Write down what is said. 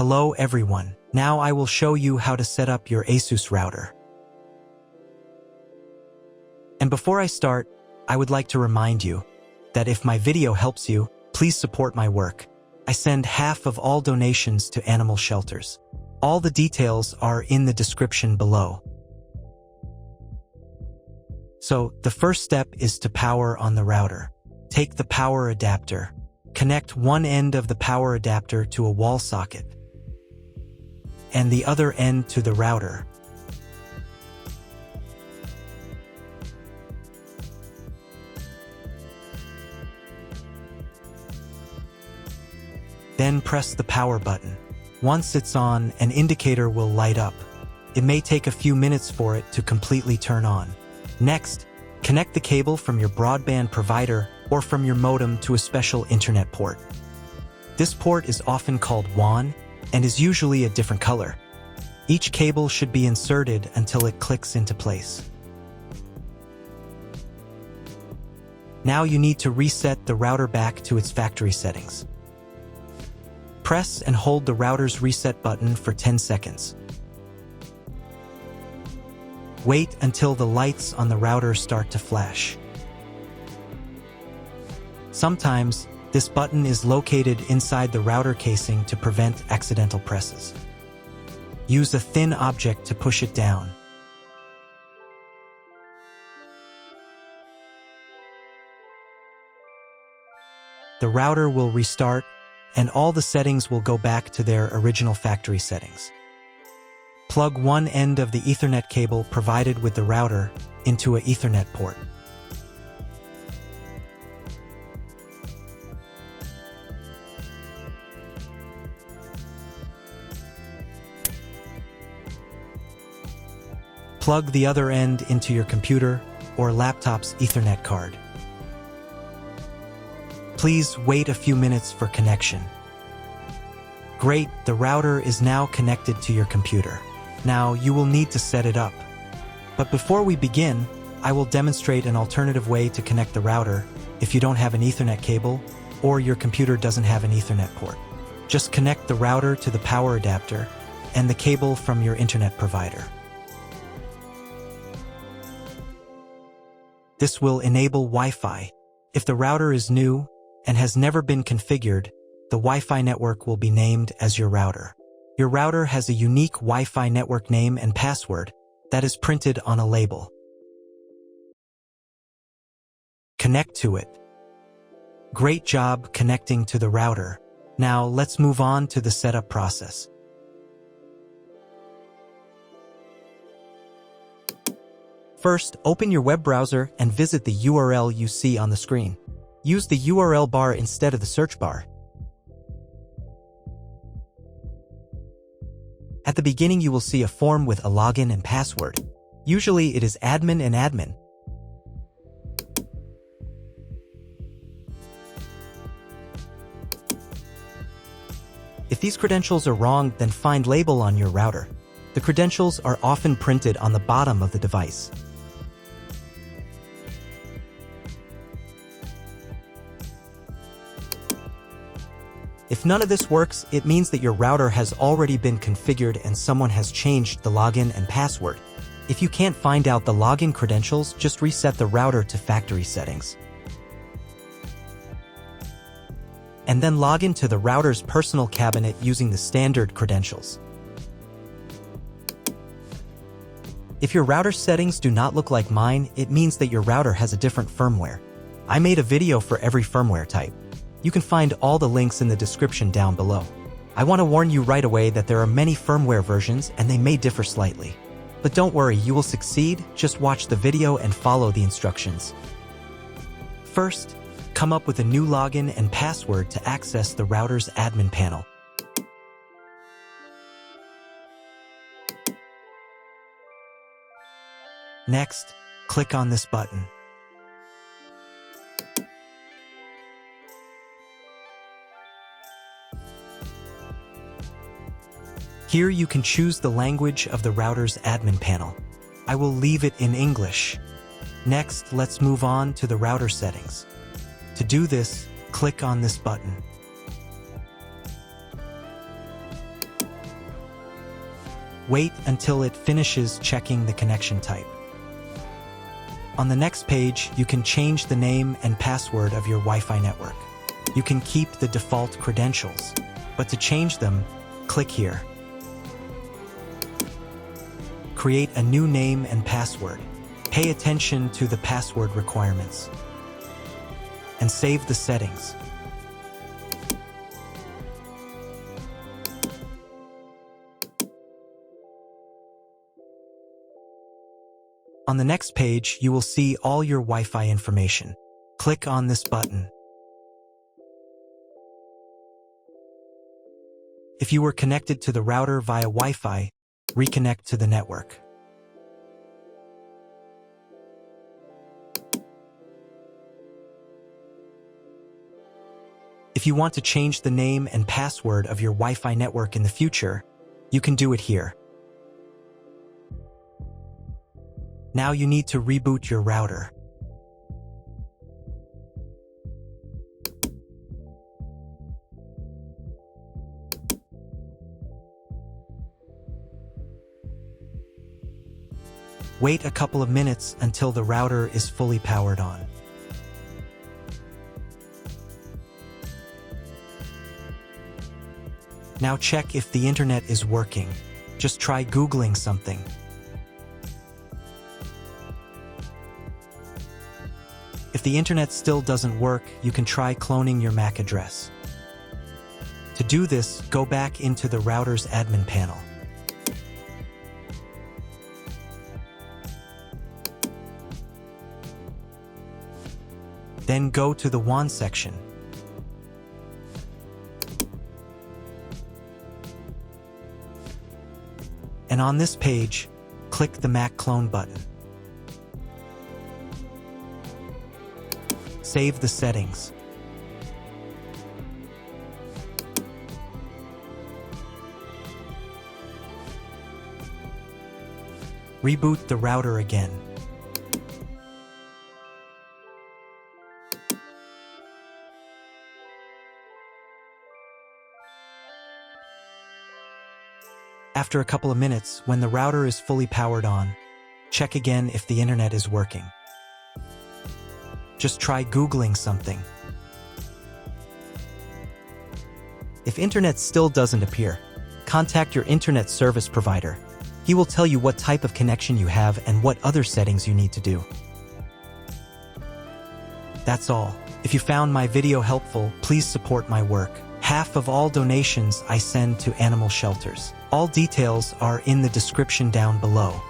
Hello everyone, now I will show you how to set up your ASUS router. And before I start, I would like to remind you that if my video helps you, please support my work. I send half of all donations to animal shelters. All the details are in the description below. So, the first step is to power on the router. Take the power adapter. Connect one end of the power adapter to a wall socket and the other end to the router. Then press the power button. Once it's on, an indicator will light up. It may take a few minutes for it to completely turn on. Next, connect the cable from your broadband provider or from your modem to a special internet port. This port is often called WAN and is usually a different color. Each cable should be inserted until it clicks into place. Now you need to reset the router back to its factory settings. Press and hold the router's reset button for 10 seconds. Wait until the lights on the router start to flash. Sometimes, this button is located inside the router casing to prevent accidental presses. Use a thin object to push it down. The router will restart, and all the settings will go back to their original factory settings. Plug one end of the Ethernet cable provided with the router into an Ethernet port. Plug the other end into your computer or laptop's Ethernet card. Please wait a few minutes for connection. Great, the router is now connected to your computer. Now you will need to set it up. But before we begin, I will demonstrate an alternative way to connect the router if you don't have an Ethernet cable or your computer doesn't have an Ethernet port. Just connect the router to the power adapter and the cable from your internet provider. This will enable Wi-Fi. If the router is new and has never been configured, the Wi-Fi network will be named as your router. Your router has a unique Wi-Fi network name and password that is printed on a label. Connect to it. Great job connecting to the router. Now let's move on to the setup process. First, open your web browser and visit the URL you see on the screen. Use the URL bar instead of the search bar. At the beginning, you will see a form with a login and password. Usually, it is admin and admin. If these credentials are wrong, then find label on your router. The credentials are often printed on the bottom of the device. If none of this works, it means that your router has already been configured and someone has changed the login and password. If you can't find out the login credentials, just reset the router to factory settings. And then log into the router's personal cabinet using the standard credentials. If your router settings do not look like mine, it means that your router has a different firmware. I made a video for every firmware type. You can find all the links in the description down below. I want to warn you right away that there are many firmware versions and they may differ slightly. But don't worry, you will succeed. Just watch the video and follow the instructions. First, come up with a new login and password to access the router's admin panel. Next, click on this button. Here you can choose the language of the router's admin panel. I will leave it in English. Next, let's move on to the router settings. To do this, click on this button. Wait until it finishes checking the connection type. On the next page, you can change the name and password of your Wi-Fi network. You can keep the default credentials, but to change them, click here. Create a new name and password. Pay attention to the password requirements. And save the settings. On the next page, you will see all your Wi-Fi information. Click on this button. If you were connected to the router via Wi-Fi, reconnect to the network. If you want to change the name and password of your Wi-Fi network in the future, you can do it here. Now you need to reboot your router. Wait a couple of minutes until the router is fully powered on. Now check if the internet is working. Just try Googling something. If the internet still doesn't work, you can try cloning your MAC address. To do this, go back into the router's admin panel. Then go to the WAN section. And on this page, click the MAC clone button. Save the settings. Reboot the router again. After a couple of minutes, when the router is fully powered on, check again if the internet is working. Just try Googling something. If internet still doesn't appear, contact your internet service provider. He will tell you what type of connection you have and what other settings you need to do. That's all. If you found my video helpful, please support my work. Half of all donations I send to animal shelters. All details are in the description down below.